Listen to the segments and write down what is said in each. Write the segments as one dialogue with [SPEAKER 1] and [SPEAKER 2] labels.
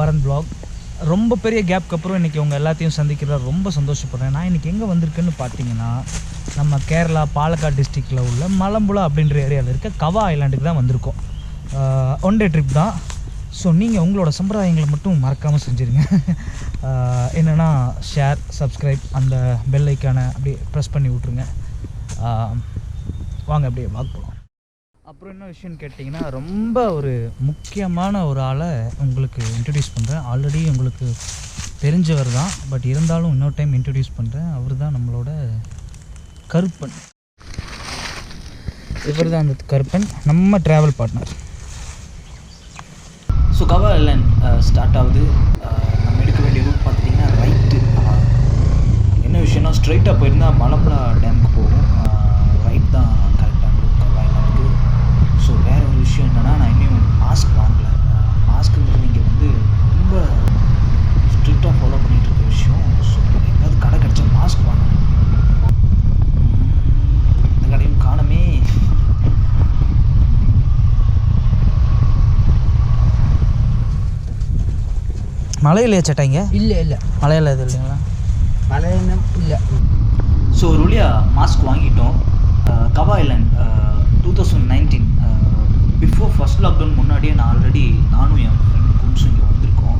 [SPEAKER 1] Warren vlog. ரொம்ப பெரிய கேப்க்கு அப்புறம் இன்றைக்கி உங்கள் எல்லாத்தையும் சந்திக்கிறத ரொம்ப சந்தோஷப்படுறேன். நான் இன்றைக்கி எங்கே வந்திருக்கேன்னு பார்த்தீங்கன்னா, நம்ம கேரளா பாலக்காடு டிஸ்ட்ரிக்டில் உள்ள மலம்புழா அப்படின்ற ஏரியாவில் இருக்க கவா ஐலாண்டுக்கு தான் வந்திருக்கோம். ஒன் டே ட்ரிப் தான். ஸோ நீங்கள் உங்களோட சம்பிரதாயங்களை மட்டும் மறக்காமல் செஞ்சுருங்க. என்னென்னா ஷேர், சப்ஸ்கிரைப், அந்த பெல் ஐக்கானை அப்படியே ப்ரெஸ் பண்ணி விட்ருங்க. வாங்க அப்படியே வாக் போகலாம். அப்புறம் என்ன விஷயம்னு கேட்டிங்கன்னா, ரொம்ப ஒரு முக்கியமான ஒரு ஆளை உங்களுக்கு இன்ட்ரடியூஸ் பண்ணுறேன். ஆல்ரெடி உங்களுக்கு தெரிஞ்சவர் தான், பட் இருந்தாலும் இன்னொரு டைம் இன்ட்ரடியூஸ் பண்ணுறேன். அவர் தான் நம்மளோட கருப்பன். இவர் தான் அந்த கருப்பன், நம்ம ட்ராவல் பார்ட்னர். ஸோ கவா ஐலாண்ட் ஸ்டார்ட் ஆகுது. நம்ம எடுக்க வேண்டிய ரூட் பார்த்துட்டிங்கன்னா ரைட்டு. என்ன விஷயம்னா, ஸ்ட்ரைட்டாக போயிருந்தால் மலம்புழா டேமுக்கு போகும். ரைட் தான் கரெக்டான ரூட் கவா ஐலாண்டுக்கு. ஸோ வேறு ஒரு விஷயம் என்னென்னா, நான் இன்னும் மாஸ்க் வாங்கலை. மாஸ்க்குங்கிறது இங்கே வந்து ரொம்ப ஸ்ட்ரிக்டாக ஃபாலோ பண்ணிகிட்டு இருக்க விஷயம். ஸோ எங்கேயாவது கடை கிடச்சா மாஸ்க் வாங்கணும். இந்த கடையும் காணமே. மழை இல்லையா சேட்டாங்க? இல்லை மழையில் இது இல்லைங்களா? மழை இல்லை. ஸோ ஒரு வழியாக மாஸ்க் வாங்கிட்டோம். Kala island 2019 before first lockdown முன்னாடியே நான் ஆல்ரெடி நானும் என் ஃப்ரெண்ட் கும்ஸும் இங்கே வந்திருக்கோம்.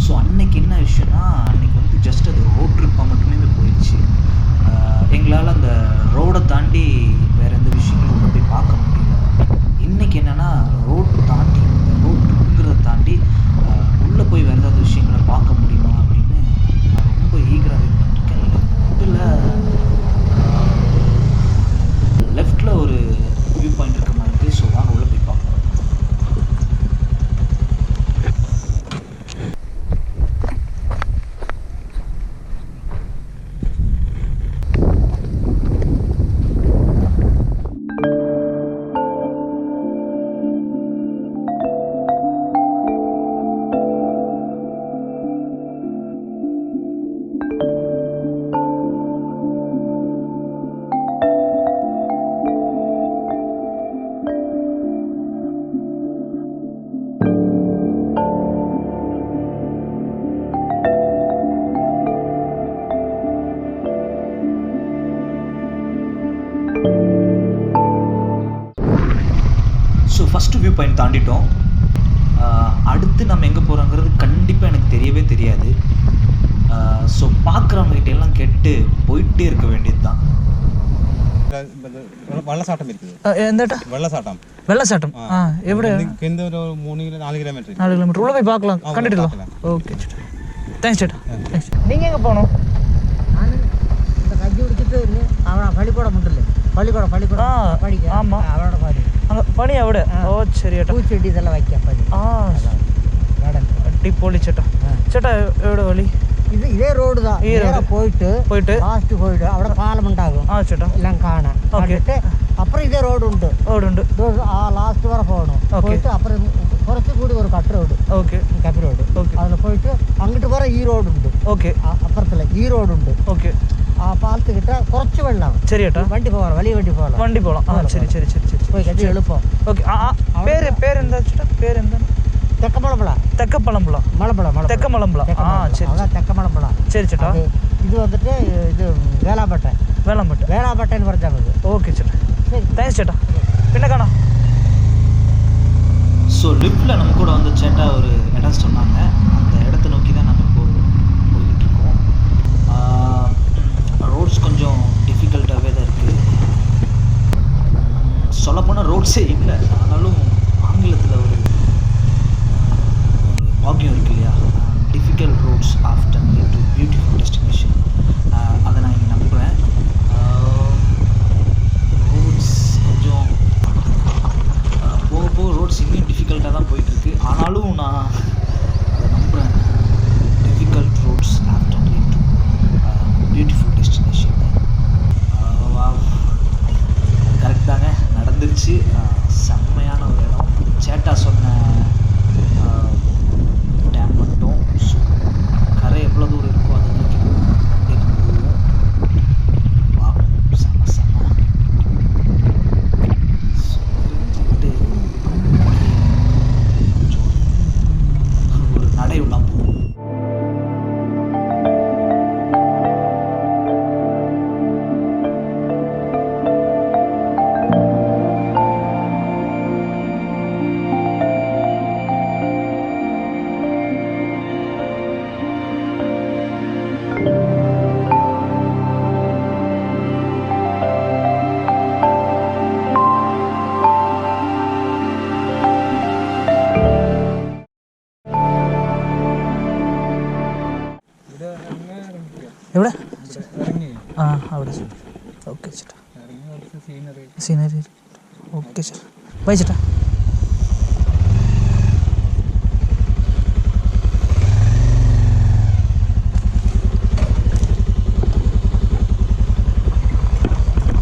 [SPEAKER 1] ஸோ அன்றைக்கி என்ன விஷயம்னா, அன்றைக்கி வந்து ஜஸ்ட் அது ரோட் ட்ரிப்பாக மட்டுமே போயிடுச்சு. எங்களால் அந்த ரோடை தாண்டி வேறு எந்த விஷயங்களும் உள்ள போய் பார்க்க முடியல. இன்றைக்கி என்னென்னா, ரோட் தாண்டி இந்த ரோட் ட்ரிப்புங்கிறத தாண்டி உள்ளே போய் வேறு ஏதாவது விஷயங்களை பார்க்க முடியுமா அப்படின்னு நான் ரொம்ப ஈகராக வெயிட் பண்ணிருக்கேன். லெஃப்டில் ஒரு வியூ பாயிண்ட் இருக்க மாதிரி இருக்குது. ஸோ வாங்க உள்ளே போய் பார்ப்போம். ஸோ ஃபஸ்ட்டு வியூ பாயிண்ட் தாண்டிட்டோம். அடுத்து நம்ம எங்கே போகிறோங்கிறது கண்டிப்பாக எனக்கு தெரியவே தெரியாது. ஸோ பார்க்குறவங்ககிட்ட எல்லாம் கேட்டு போயிட்டே இருக்க வேண்டியது தான்.
[SPEAKER 2] വെള്ളച്ചാട്ടം இருக்குது.
[SPEAKER 1] എന്താ വെള്ളച്ചാട്ടം എവിടെ?
[SPEAKER 2] 4 കിലോമീറ്റർ.
[SPEAKER 1] 4 കിലോമീറ്റർ ഉള്ള പോയി பார்க்கலாம். കണ്ടിട്ടില്ല. ഓക്കെ தேங்க்ஸ் சேட்டா. நீங்கள் எங்கே போகணும்?
[SPEAKER 3] நான் இந்த கஞ்சி குடிச்சிட்டு அவன் பள்ளிக்கூடம் உண்டுல்ல, பள்ளிக்கூடம் படிக்க.
[SPEAKER 1] ஆமாம்,
[SPEAKER 3] அவனோட பாதி
[SPEAKER 1] அங்கே பணி അവിടെ. ஓ சரி ചേട്ടാ.
[SPEAKER 3] பூச்செடி இதெல்லாம் வைக்க பணி.
[SPEAKER 1] அடிப்பொலி சேட்டா. சேட்டா எവിടെ வழி?
[SPEAKER 3] இதே ரோடு தான். போயிட்டு லாஸ்ட் போயிட்டு അവിടെ പാലം ഉണ്ടാകും.
[SPEAKER 1] ചേട്ടാ
[SPEAKER 3] എല്ലാം കാണാം. കണ്ടിട്ട് അപ്പുറം ഇതേ റോഡുണ്ട്. ആ ലാസ്റ്റ് വരെ പോകണം. പോയിട്ട് അപ്പുറം കുറച്ചുകൂടി ഒരു കട്ട് റോഡ്, കപ്പി റോഡ്. അതിൽ പോയിട്ട് അങ്ങോട്ട് പോരാ ഈ റോഡുണ്ട്. അപ്പുറത്തില്ല ഈ റോഡുണ്ട്. ആ പാലത്ത് കിട്ട കുറച്ച് വെള്ളം.
[SPEAKER 1] ശരി ചേട്ടാ.
[SPEAKER 3] വണ്ടി പോകണം, വലിയ വണ്ടി പോകണം.
[SPEAKER 1] ശരി
[SPEAKER 3] പോയി കഴിഞ്ഞാൽ എളുപ്പം.
[SPEAKER 1] പേരെന്താ ചേട്ടാ? പേരെന്താ?
[SPEAKER 3] തെക്കമളമ്പുഴ.
[SPEAKER 1] തെക്കമളമ്പുഴ.
[SPEAKER 3] തെക്കമളമ്പുഴ.
[SPEAKER 1] ശരി ചേട്ടാ.
[SPEAKER 3] ഇത് വന്നിട്ട് ഇത് വേളാമ്പട്ടൻ എന്ന് പറഞ്ഞാൽ മതി.
[SPEAKER 1] ഓക്കെ ചേട്ടാ, தேங்க்ஸ் சேட்டா. பின்ன காணோம். ஸோ லிஃப்ட்டில் நம்ம கூட வந்து சேட்டா ஒரு இடம் சொன்னாங்க. அந்த இடத்த நோக்கி தான் நம்ம இப்போ போய்கிட்டுருக்கோம். ரோட்ஸ் கொஞ்சம் டிஃபிகல்ட்டாகவே தான் இருக்குது. சொல்லப்போனால் ரோட்ஸே இல்லை. ஆனாலும் ஆங்கிலத்தில் ஒரு வாக்கியம் இருக்கு இல்லையா, difficult roads often lead to beautiful destination. அதை நான் இங்கே நம்புகிறேன். ரோட்ஸ் கொஞ்சம் போக ரோட்ஸ் இன்னும் டிஃபிகல்ட்டாக தான் போயிட்டுருக்கு. ஆனாலும் நான் அதை நம்புகிறேன். Difficult roads often lead to beautiful destination. Correct தாங்க, நடந்துருச்சு. செம்மையான ஒரு இடம். சேட்டா சொன்ன டேம் மட்டும். ஸோ கரை எவ்வளோ தூரம் இருக்கோ அதை நோக்கி அப்படியே நம்ம போவோம். செம்ம ஸோ இருந்துட்டு ஒரு நடை உள்ள போவோம். சீனரி. ஓகே சார், பை சேட்டா.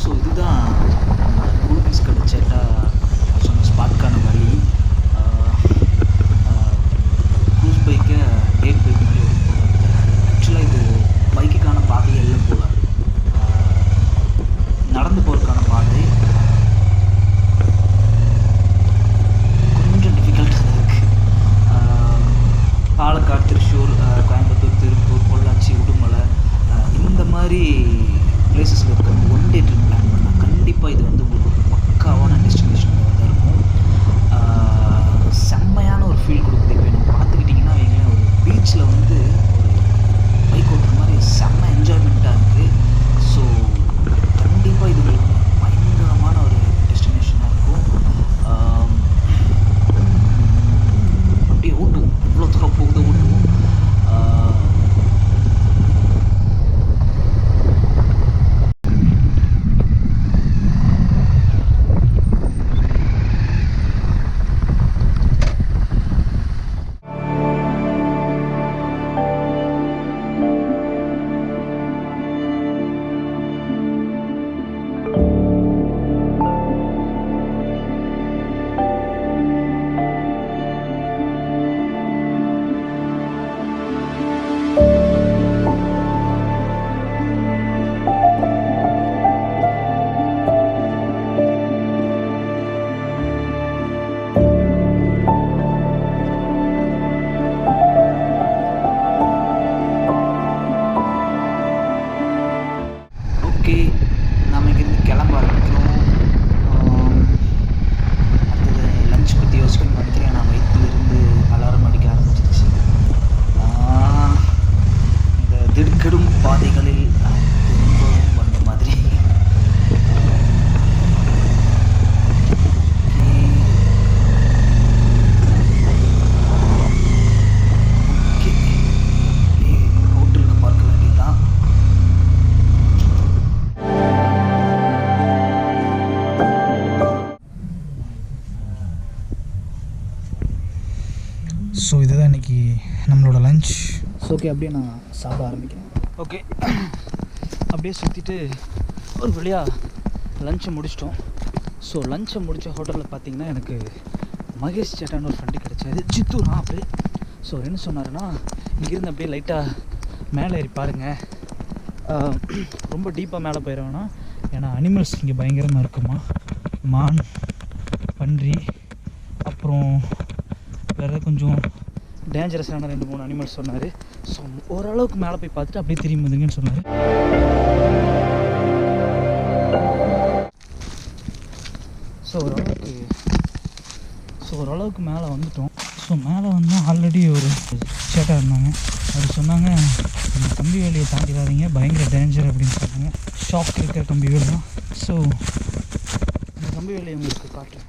[SPEAKER 1] ஸோ இதுதான் கூல் ட்ரிங்க்ஸ் கடை சேட்டா சொன்ன ஸ்பாட்கான வழி. க்ரூஸ் பைக்கை டேட் பைக் மாதிரி ஓடி போகிறாங்க. ஆக்சுவலாக இது பைக்குக்கான பாதையே இல்லை போல், நடந்து போகிறதுக்கான பாதை கொஞ்சம் டிஃபிகல்ட்டாக தான் இருக்குது. பாலக்காடு, திருச்சூர், கோயம்புத்தூர், திருப்பூர், பொள்ளாச்சி, உடுமலை இந்த மாதிரி பிளேசஸில் இருக்கிறவங்க ஒன் டே ட்ரிப் பிளான் பண்ணால் கண்டிப்பாக இது வந்து உங்களுக்கு ஒரு பக்காவான டெஸ்டினேஷனாக தான் இருக்கும். செம்மையான ஒரு ஃபீல் கொடுக்குது. இப்போ நீங்கள் பார்த்துக்கிட்டிங்கன்னா எங்கேயும் ஒரு பீச்சில் வந்து ஒரு பைக் ஓட்டுற மாதிரி செம்ம என்ஜாய்மெண்ட்டாக இருக்குது. ஸோ கண்டிப்பாக இது உங்களுக்கு பயங்கரமான ஒரு டெஸ்டினேஷனாக இருக்கும். அப்படியே ஓட்டுவோம், எவ்வளோ தூரம் போகுதோ ஓட்டுவோம். நாம் இங்கேருந்து கிளம்ப ஆரம்பிக்கிறோம். அடுத்தது லஞ்ச் பற்றி யோசிக்கணும்னு நினைக்கிறேன். நான் வயிற்றுலேருந்து அலாரம் அடிக்க ஆரம்பிச்சிருச்சு. இந்த திடுக்கிடும் பாதைகளில் திரும்பவும் வந்த மாதிரி. ஹோட்டலுக்கு பார்க்க வேண்டியதுதான். ஸோ இதுதான் இன்றைக்கி நம்மளோட லஞ்ச். ஸோ ஓகே, அப்படியே நான் சாப்பிட ஆரம்பிக்கிறேன். ஓகே, அப்படியே சுற்றிட்டு ஒரு வழியாக லஞ்சை முடிச்சிட்டோம். ஸோ லஞ்சை முடித்த ஹோட்டலில் பார்த்தீங்கன்னா எனக்கு மகேஷ் சேட்டான்னு ஒரு ஃப்ரெண்டு கிடச்சாரு, சித்தூர் அப்படியே. ஸோ என்ன சொன்னாருன்னா, இங்கேருந்து அப்படியே லைட்டாக மேலே ஏறி பாருங்கள், ரொம்ப டீப்பாக மேலே போயிடுவேன்னா, ஏன்னா அனிமல்ஸ் இங்கே பயங்கரமாக இருக்குமா, மான், பன்றி, அப்புறம் வேறு கொஞ்சம் டேஞ்சரஸான 2-3 அனிமல்ஸ் சொன்னார். ஸோ ஓரளவுக்கு மேலே போய் பார்த்துட்டு அப்படியே திரும்பி வந்துங்கன்னு சொன்னார். ஸோ ஓரளவுக்கு மேலே வந்துட்டோம். ஸோ மேலே வந்தால் ஆல்ரெடி ஒரு சேட்டாக இருந்தாங்க. அவர் சொன்னாங்க, இந்த கம்பி வேலியை தாண்டிடாதீங்க, பயங்கர டேஞ்சர் அப்படின்னு சொன்னாங்க. ஷாக் இருக்கிற கம்பி வேலி தான். ஸோ இந்த கம்பி வேலியை உங்களுக்கு காட்டுறேன்.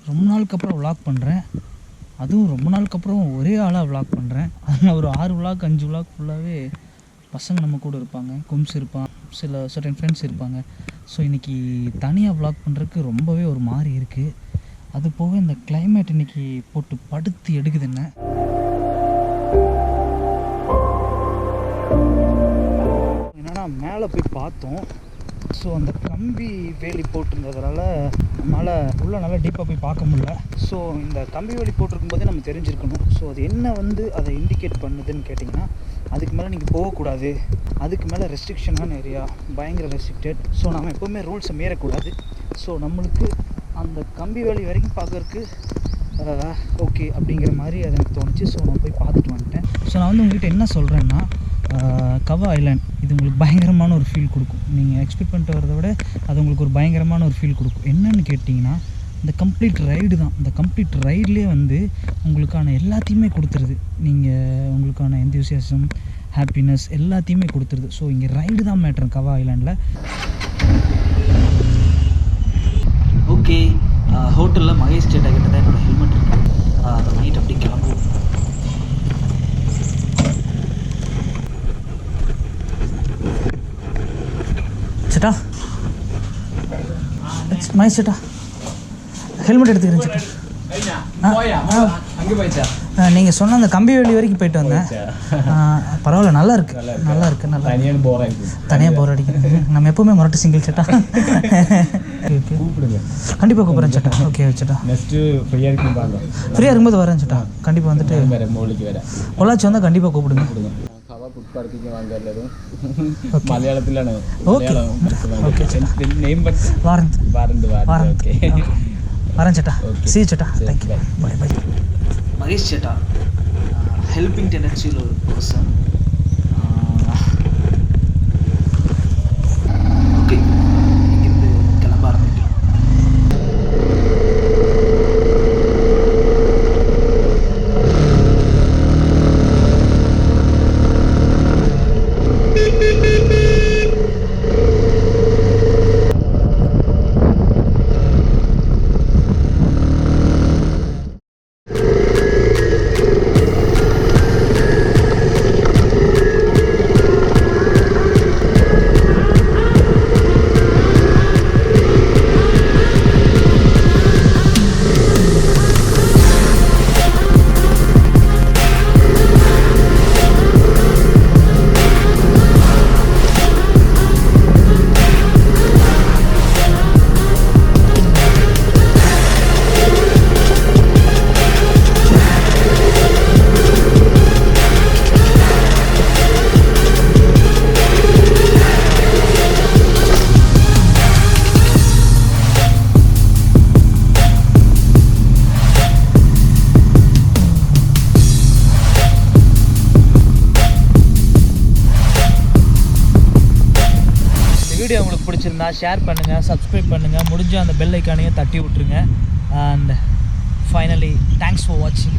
[SPEAKER 1] ரொம்ப நாளுக்கு அப்புறம் விளாக் பண்ணுறேன், அதுவும் ரொம்ப நாளுக்கு அப்புறம் ஒரே ஆளாக விளாக் பண்ணுறேன். அதில் ஒரு 6 விளாக் 5 விளாக் ஃபுல்லாகவே பசங்க நம்ம கூட இருப்பாங்க, கும்ஸ் இருப்பான், சில சர்டன் ஃப்ரெண்ட்ஸ் இருப்பாங்க. ஸோ இன்றைக்கி தனியாக விளாக் பண்ணுறதுக்கு ரொம்பவே ஒரு மாதிரி இருக்குது. அது போக இந்த கிளைமேட் இன்றைக்கி போட்டு படுத்து எடுக்குது என்ன. என்னென்னா மேலே போய் பார்த்தோம். ஸோ அந்த கம்பி வேலி போட்டிருந்ததுனால நம்மளால் உள்ளே நல்லா டீப்பாக போய் பார்க்க முடியல. ஸோ இந்த கம்பி வேலி போட்டிருக்கும் போதே நம்ம தெரிஞ்சிருக்கணும். ஸோ அது என்ன வந்து அதை இண்டிகேட் பண்ணுதுன்னு கேட்டிங்கன்னா, அதுக்கு மேலே நீங்கள் போகக்கூடாது, அதுக்கு மேலே ரெஸ்ட்ரிக்ஷனான ஏரியா, பயங்கர ரெஸ்ட்ரிக்டட். ஸோ நம்ம எப்போவுமே ரூல்ஸை மீறக்கூடாது. ஸோ நம்மளுக்கு அந்த கம்பி வேலி வரைக்கும் பார்க்கறதுக்கு ஓகே அப்படிங்கிற மாதிரி அது எனக்கு தோணுச்சு. ஸோ நான் போய் பார்த்துட்டு வந்துட்டேன். ஸோ நான் வந்து உங்கள்கிட்ட என்ன சொல்கிறேன்னா, கவா ஐலாண்ட் இது உங்களுக்கு பயங்கரமான ஒரு ஃபீல் கொடுக்கும். நீங்கள் எக்ஸ்பெக்ட் பண்ணிட்டு வரதை விட அது உங்களுக்கு ஒரு பயங்கரமான ஒரு ஃபீல் கொடுக்கும். என்னென்னு கேட்டிங்கன்னா, இந்த கம்ப்ளீட் ரைடு தான். இந்த கம்ப்ளீட் ரைட்லேயே வந்து உங்களுக்கான எல்லாத்தையுமே கொடுத்துருது. நீங்கள் உங்களுக்கான எந்தூசியாசம், ஹாப்பினஸ் எல்லாத்தையுமே கொடுத்துருது. ஸோ இங்கே ரைடு தான் மேட்ரு கவா ஐலாண்டில். ஓகே, ஹோட்டலில் மகேஷ் சேட்டா கிட்ட தான் என்னோடய ஹெல்மெட் இருக்குது. சேட்டா மகேஷ் சேட்டா ஹெல்மெட் எடுத்துக்கிறேன் சேட்டா. நீங்கள் சொன்ன அந்த கம்பி வேலி வரைக்கும் போயிட்டு வந்தேன். பரவாயில்ல, நல்லா இருக்கு நல்லா இருக்கு நல்லா தனியாக போர் அடிக்கும். நம்ம எப்போவுமே முரட்டு சிங்கிள் சேட்டா. ஓகே கூப்பிடுங்க, கண்டிப்பாக கூப்பிட்றேன் சேட்டா. ஓகே சேட்டா, ஃப்ரீயாக இருக்கும்போது வரேன் சேட்டா. கண்டிப்பாக வந்துட்டு பொள்ளாச்சி வந்தால் கண்டிப்பாக கூப்பிடுங்க.
[SPEAKER 2] മലയാളത്തിലാണ്.
[SPEAKER 1] ஓகே ஓகே வாரந்த் வாரந்த் வரேன் சேட்டா. சி சேட்டா, தேங்க்யூ, பாய் பாய். மகேஷ் சேட்டா ஹெல்பிங் டெண்டன்சியில் ஒரு பர்சன். ஓகே, இங்கேருந்து கிளம்ப ஆரம்பிக்கலாம். வீடியோ உங்களுக்கு பிடிச்சிருந்தா ஷேர் பண்ணுங்கள், சப்ஸ்கிரைப் பண்ணுங்கள், முடிஞ்ச அந்த பெல் ஐக்கானையும் தட்டி விட்ருங்க. அண்ட் ஃபைனலி தேங்க்ஸ் ஃபார் வாட்சிங்.